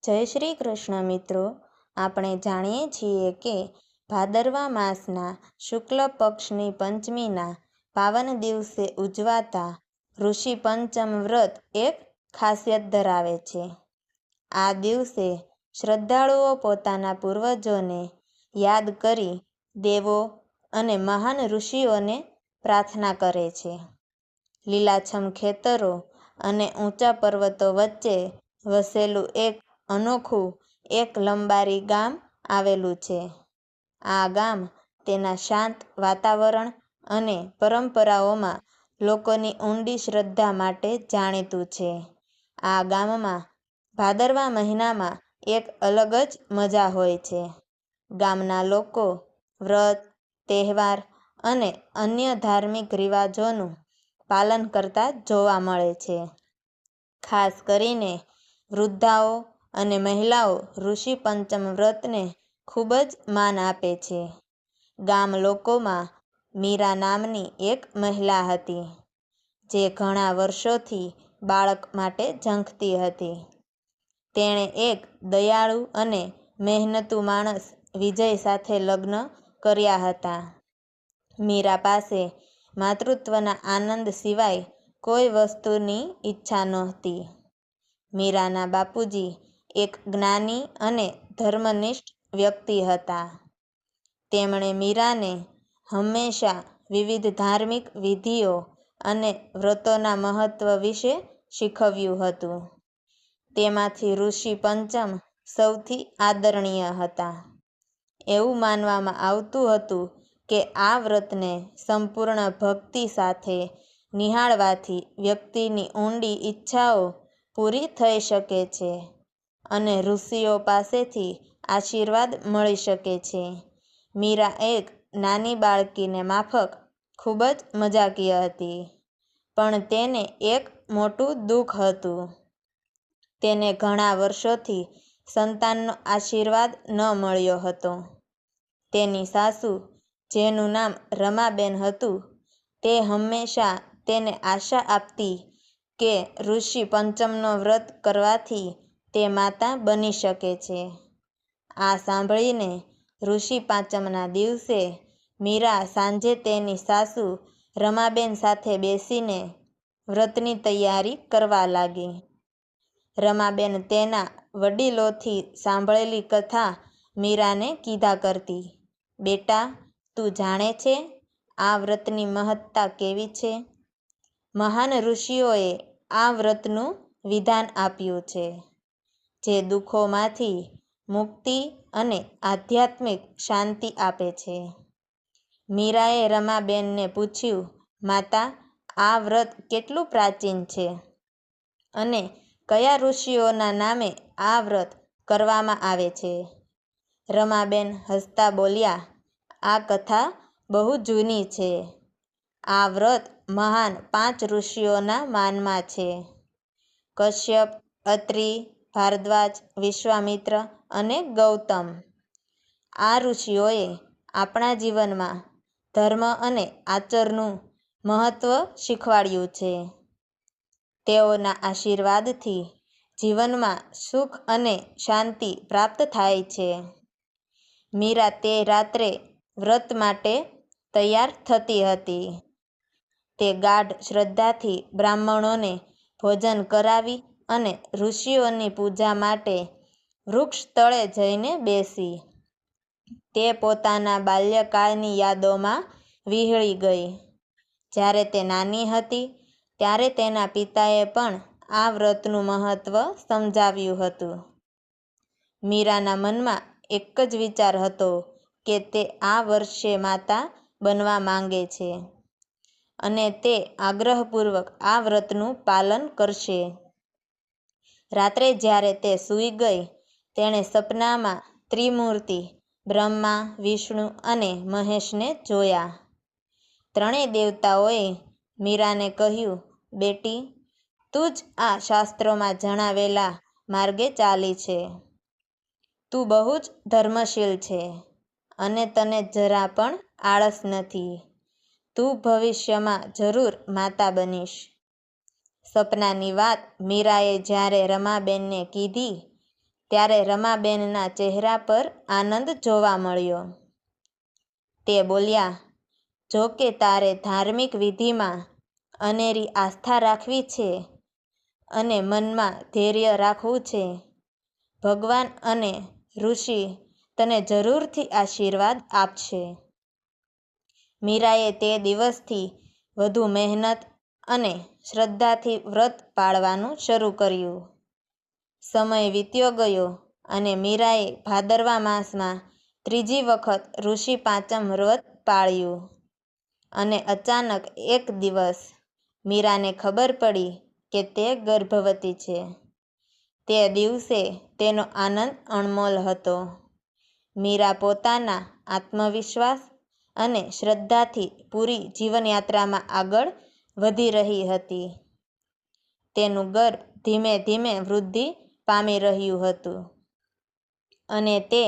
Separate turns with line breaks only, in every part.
જય શ્રી કૃષ્ણ મિત્રો, આપણે જાણીએ છીએ કે ભાદરવા માસના શુક્લ પક્ષની પંચમીના પાવન દિવસે ઉજવાતા ઋષિ પંચમ વ્રત એક ખાસિયત ધરાવે છે. આ દિવસે શ્રદ્ધાળુઓ પોતાના પૂર્વજોને યાદ કરી દેવો અને મહાન ઋષિઓને પ્રાર્થના કરે છે. લીલાછમ ખેતરો અને ઊંચા પર્વતો વચ્ચે વસેલું એક અનોખું લંબારી ગામ આવેલું છે. આ ગામ તેના શાંત વાતાવરણ અને પરંપરાઓમાં લોકોની ઊંડી શ્રદ્ધા માટે જાણીતું છે. આ ગામમાં ભાદરવા મહિનામાં એક અલગ જ મજા હોય છે. ગામના લોકો વ્રત, તહેવાર અને અન્ય ધાર્મિક રિવાજોનું પાલન કરતા જોવા મળે છે. ખાસ કરીને વૃદ્ધાઓ અને મહિલાઓ ઋષિ પંચમ વ્રતને ખૂબ જ માન આપે છે. ગામ લોકોમાં મીરા નામની એક મહિલા હતી, જે ઘણા વર્ષોથી બાળક માટે ઝંખતી હતી. તેણે એક દયાળુ અને મહેનતુ માણસ વિજય સાથે લગ્ન કર્યા હતા. મીરા પાસે માતૃત્વના આનંદ સિવાય કોઈ વસ્તુની ઈચ્છા નહોતી. મીરાના બાપુજી એક જ્ઞાની અને ધર્મનિષ્ઠ વ્યક્તિ હતા. તેમણે મીરાને હંમેશા વિવિધ ધાર્મિક વિધિઓ અને વ્રતોના મહત્વ વિશે શીખવ્યું હતું. તેમાંથી ઋષિ પંચમ સૌથી આદરણીય હતા. એવું માનવામાં આવતું હતું કે આ વ્રતને સંપૂર્ણ ભક્તિ સાથે નિહાળવાથી વ્યક્તિની ઊંડી ઈચ્છાઓ પૂરી થઈ શકે છે અને ઋષિઓ પાસેથી આશીર્વાદ મળી શકે છે. મીરા એક નાની બાળકીને માફક ખૂબ જ મજાકીય હતી, પણ તેને એક મોટું દુઃખ હતું. તેને ઘણા વર્ષોથી સંતાનનો આશીર્વાદ ન મળ્યો હતો. તેની સાસુ, જેનું નામ રમાબેન હતું, તે હંમેશા તેને આશા આપતી કે ઋષિ પંચમનો વ્રત કરવાથી તે માતા બની શકે છે. આ સાંભળીને ઋષિ પાંચમના દિવસે મીરા સાંજે તેની સાસુ રમાબેન સાથે બેસીને વ્રતની તૈયારી કરવા લાગી. રમાબેન તેના વડીલોથી સાંભળેલી કથા મીરાને કીધા કરતી. "બેટા, તું જાણે છે આ વ્રતની મહત્તા કેવી છે? મહાન ઋષિઓએ આ વ્રતનું વિધાન આપ્યું છે, જે દુઃખોમાંથી મુક્તિ અને આધ્યાત્મિક શાંતિ આપે છે." મીરાએ રમાબેનને પૂછ્યું, "માતા, આ વ્રત કેટલું પ્રાચીન છે અને કયા ઋષિઓના નામે આ વ્રત કરવામાં આવે છે?" રમાબેન હસતા બોલ્યા, "આ કથા બહુ જૂની છે. આ વ્રત મહાન 5 ઋષિઓના માનમાં છે: કશ્યપ, અત્રિ, ભારદ્વાજ, વિશ્વામિત્ર અને ગૌતમ. આ ઋષિઓએ આપણા જીવનમાં ધર્મ અને આચરણનું મહત્વ શીખવાડ્યું છે. તેઓના આશીર્વાદથી જીવનમાં સુખ અને શાંતિ પ્રાપ્ત થાય છે." મીરા તે રાત્રે વ્રત માટે તૈયાર થતી હતી. તે ગાઢ શ્રદ્ધાથી બ્રાહ્મણોને ભોજન કરાવી અને ઋષિઓની પૂજા માટે વૃક્ષ તળે જઈને બેસી. તે પોતાના બાલ્યકાળની યાદોમાં વિહળી ગઈ. જ્યારે તે નાની હતી, ત્યારે તેના પિતાએ પણ આ વ્રતનું મહત્વ સમજાવ્યું હતું. મીરાના મનમાં એક જ વિચાર હતો કે તે આ વર્ષે માતા બનવા માંગે છે અને તે આગ્રહપૂર્વક આ વ્રતનું પાલન કરશે. રાત્રે જ્યારે તે સૂઈ ગઈ, તેણે સપનામાં ત્રિમૂર્તિ બ્રહ્મા, વિષ્ણુ અને મહેશને જોયા. ત્રણેય દેવતાઓએ મીરાને કહ્યું, "બેટી, તું જ આ શાસ્ત્રોમાં જણાવેલા માર્ગે ચાલી છે. તું બહુ જ ધર્મશીલ છે અને તને જરા પણ આળસ નથી. તું ભવિષ્યમાં જરૂર માતા બનીશ." સપનાની વાત મીરાએ જ્યારે રમાબેનને કીધી, ત્યારે રમાબેનના ચહેરા પર આનંદ જોવા મળ્યો. તે બોલ્યા, જો કે તારે ધાર્મિક વિધિમાં અનેરી આસ્થા રાખવી છે અને મનમાં ધૈર્ય રાખવું છે, ભગવાન અને ઋષિ તને જરૂરથી આશીર્વાદ આપશે. મીરાએ તે દિવસથી વધુ મહેનત અને શ્રદ્ધાથી વ્રત પાળવાનું શરૂ કર્યું. સમય વીત્યો ગયો અને મીરાએ ભાદરવા માસમાં ત્રીજી વખત ઋષિ પાંચમ વ્રત પાળ્યું અને અચાનક એક દિવસ મીરાને ખબર પડી કે તે ગર્ભવતી છે. તે દિવસે તેનો આનંદ અણમોલ હતો. મીરા પોતાના આત્મવિશ્વાસ અને શ્રદ્ધાથી પૂરી જીવનયાત્રામાં આગળ વધી રહી હતી. તેનું ગર્ભ ધીમે ધીમે વૃદ્ધિ પામી રહ્યું હતું અને તે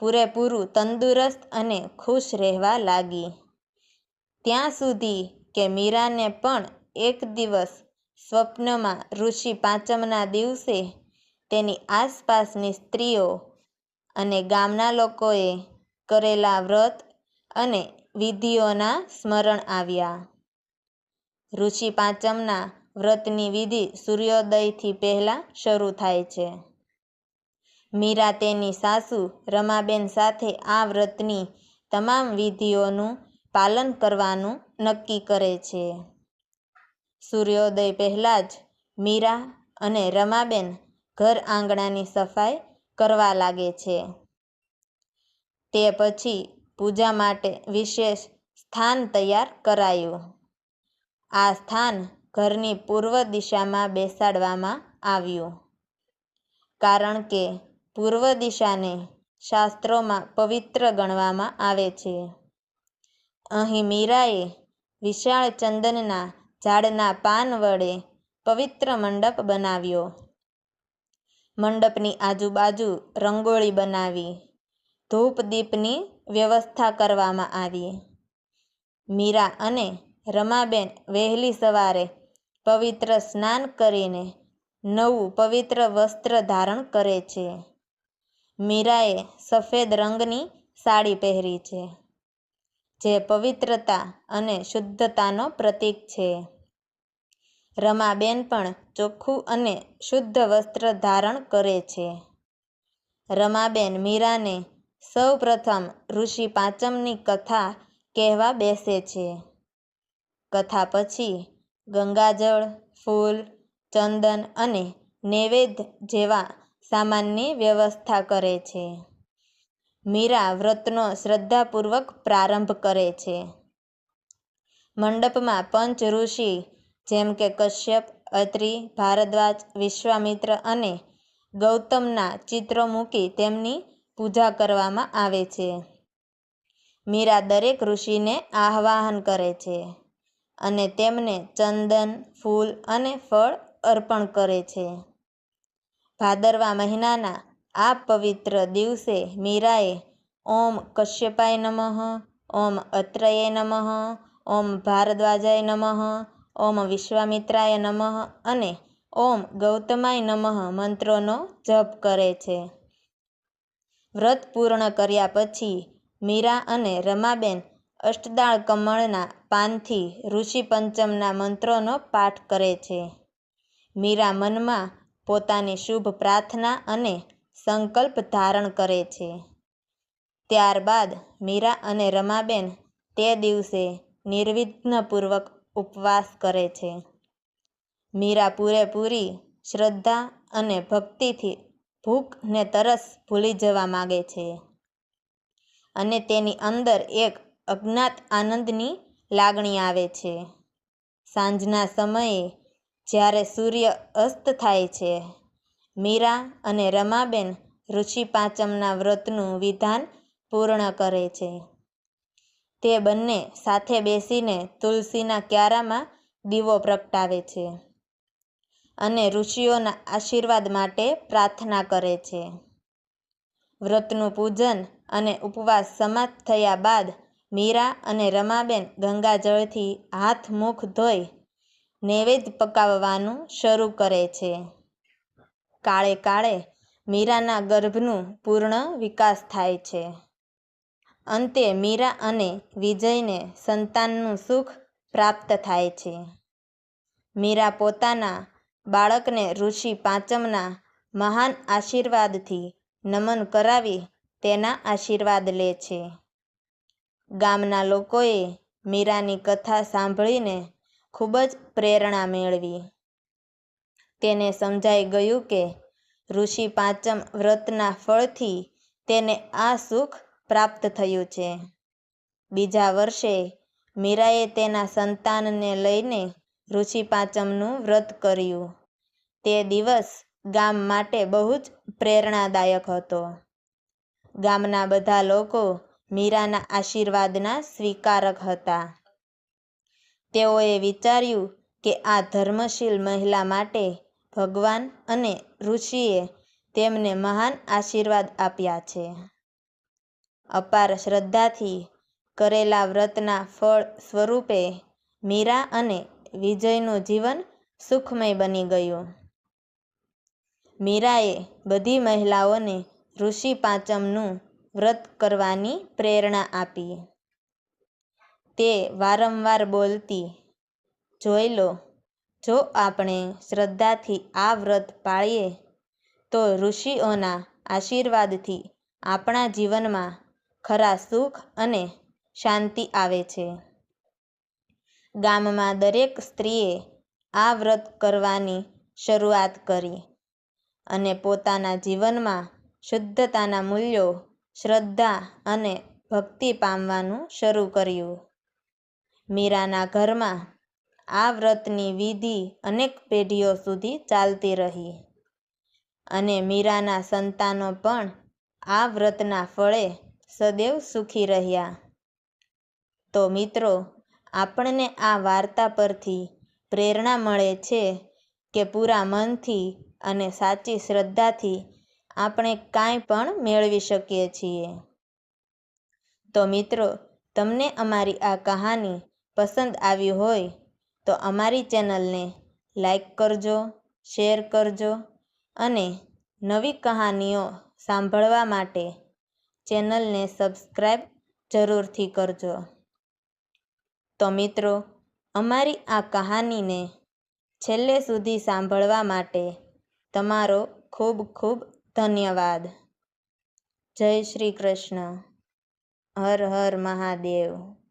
પૂરેપૂરું તંદુરસ્ત અને ખુશ રહેવા લાગી. ત્યાં સુધી કે મીરાને પણ એક દિવસ સ્વપ્નમાં ઋષિ પાંચમના દિવસે તેની આસપાસની સ્ત્રીઓ અને ગામના લોકોએ કરેલા વ્રત અને વિધિઓના સ્મરણ આવ્યા. ઋષિ પાંચમના વ્રતની વિધિ સૂર્યોદયથી પહેલાં શરૂ થાય છે. મીરા તેની સાસુ રમાબેન સાથે આ વ્રતની તમામ વિધિઓનું પાલન કરવાનું નક્કી કરે છે. સૂર્યોદય પહેલાં જ મીરા અને રમાબેન ઘર આંગણાની સફાઈ કરવા લાગે છે. તે પછી પૂજા માટે વિશેષ સ્થાન તૈયાર કરાયું. આ સ્થાન ઘરની પૂર્વ દિશામાં બેસાડવામાં આવ્યું, કારણ કે પૂર્વ દિશાને શાસ્ત્રોમાં પવિત્ર ગણવામાં આવે છે. અહીં મીરાએ વિશાળ ચંદનના ઝાડના પાન વડે પવિત્ર મંડપ બનાવ્યો. મંડપની આજુબાજુ રંગોળી બનાવી, ધૂપ દીપની વ્યવસ્થા કરવામાં આવી. મીરા અને રમાબેન વહેલી સવારે પવિત્ર સ્નાન કરીને નવું પવિત્ર વસ્ત્ર ધારણ કરે છે. મીરાએ સફેદ રંગની સાડી પહેરી છે, જે પવિત્રતા અને શુદ્ધતાનો પ્રતીક છે. રમાબેન પણ ચોખ્ખું અને શુદ્ધ વસ્ત્ર ધારણ કરે છે. રમાબેન મીરાને સૌ પ્રથમ ઋષિ પાંચમની કથા કહેવા બેસે છે. કથા પછી ગંગાજળ, ફૂલ, ચંદન અને નૈવેદ્ય જેવા સામાનની વ્યવસ્થા કરે છે. મીરા વ્રતનો શ્રદ્ધાપૂર્વક પ્રારંભ કરે છે. મંડપમાં પંચ ઋષિ જેમ કે કશ્યપ, અત્રિ, ભારદ્વાજ, વિશ્વામિત્ર અને ગૌતમના ચિત્રો મૂકી તેમની પૂજા કરવામાં આવે છે. મીરા દરેક ઋષિને આહ્વાન કરે છે અને તેમને ચંદન, ફૂલ અને ફળ અર્પણ કરે છે. ભાદરવા મહિનાના આ પવિત્ર દિવસે મીરાએ ઓમ કશ્યપાય નમઃ, ઓમ અત્રયે નમઃ, ઓમ ભારદ્વાજાય નમઃ, ઓમ વિશ્વામિત્રાય નમઃ અને ઓમ ગૌતમાય નમઃ મંત્રોનો જપ કરે છે. વ્રત પૂર્ણ કર્યા પછી મીરા અને રમાબેન અષ્ટદાળ કમળના પાનથી ઋષિ પંચમના મંત્રોનો પાઠ કરે છે. મીરા મનમાં પોતાની શુભ પ્રાર્થના અને સંકલ્પ ધારણ કરે છે. ત્યારબાદ મીરા અને રમાબેન તે દિવસે નિર્વિઘ્નપૂર્વક ઉપવાસ કરે છે. મીરા પૂરેપૂરી શ્રદ્ધા અને ભક્તિથી ભૂખ ને તરસ ભૂલી જવા માગે છે અને તેની અંદર એક અજ્ઞાત આનંદની લાગણી આવે છે. સાંજના સમયે જ્યારે સૂર્ય અસ્ત થાય છે, મીરા અને રમાબેન ઋષિ પાંચમના વ્રતનું વિધાન પૂર્ણ કરે છે. તે બંને સાથે બેસીને તુલસીના ક્યારામાં દીવો પ્રગટાવે છે અને ઋષિઓના આશીર્વાદ માટે પ્રાર્થના કરે છે. વ્રતનું પૂજન અને ઉપવાસ સમાપ્ત થયા બાદ મીરા અને રમાબેન ગંગાજળથી હાથ મુખ ધોઈ નૈવેદ્ય પકાવવાનું શરૂ કરે છે. કાળે કાળે મીરાના ગર્ભનું પૂર્ણ વિકાસ થાય છે. અંતે મીરા અને વિજયને સંતાનનું સુખ પ્રાપ્ત થાય છે. મીરા પોતાના બાળકને ઋષિ પાંચમના મહાન આશીર્વાદથી નમન કરાવી તેના આશીર્વાદ લે છે. ગામના લોકોએ મીરાની કથા સાંભળીને ખૂબ જ પ્રેરણા મેળવી. તેને સમજાઈ ગયું કે ઋષિ પાંચમ વ્રતના ફળથી તેને આ સુખ પ્રાપ્ત થયું છે. બીજા વર્ષે મીરાએ તેના સંતાનને લઈને ઋષિ પાંચમનું વ્રત કર્યું. તે દિવસ ગામ માટે બહુ જ પ્રેરણાદાયક હતો. ગામના બધા લોકો મીરાના આશીર્વાદના સ્વીકારક હતા. તેઓએ વિચાર્યું કે આ ધર્મશીલ મહિલા માટે ભગવાન અને ઋષિએ તેમને મહાન આશીર્વાદ આપ્યા છે. અપાર શ્રદ્ધાથી કરેલા વ્રતના ફળ સ્વરૂપે મીરા અને વિજયનું જીવન સુખમય બની ગયું. મીરાએ બધી મહિલાઓને ઋષિ પાંચમનું વ્રત કરવાની પ્રેરણા આપી. તે વારંવાર બોલતી, "જોઈ લો, જો આપણે શ્રદ્ધાથી આ વ્રત પાળીએ તો ઋષિઓના આશીર્વાદથી આપણા જીવનમાં ખરા સુખ અને શાંતિ આવે છે." ગામમાં દરેક સ્ત્રીએ આ વ્રત કરવાની શરૂઆત કરી અને પોતાના જીવનમાં શુદ્ધતાના મૂલ્યો, શ્રદ્ધા અને ભક્તિ પામવાનું શરૂ કર્યું. મીરાના ઘરમાં આ વ્રતની વિધિ અનેક પેઢીઓ સુધી ચાલતી રહી અને મીરાના સંતાનો પણ આ વ્રતના ફળે સદૈવ સુખી રહ્યા. તો મિત્રો, આપણને આ વાર્તા પરથી પ્રેરણા મળે છે કે પૂરા મનથી અને સાચી શ્રદ્ધાથી આપણે કાંઈ પણ મેળવી શકીએ છીએ. તો મિત્રો, તમને અમારી આ કહાની પસંદ આવી હોય તો અમારી ચેનલને લાઈક કરજો, શેર કરજો અને નવી કહાનીઓ સાંભળવા માટે ચેનલને સબસ્ક્રાઈબ જરૂરથી કરજો. તો મિત્રો, અમારી આ કહાનીને છેલ્લે સુધી સાંભળવા માટે તમારો ખૂબ ખૂબ ધન્યવાદ. જય શ્રી કૃષ્ણ. હર હર મહાદેવ.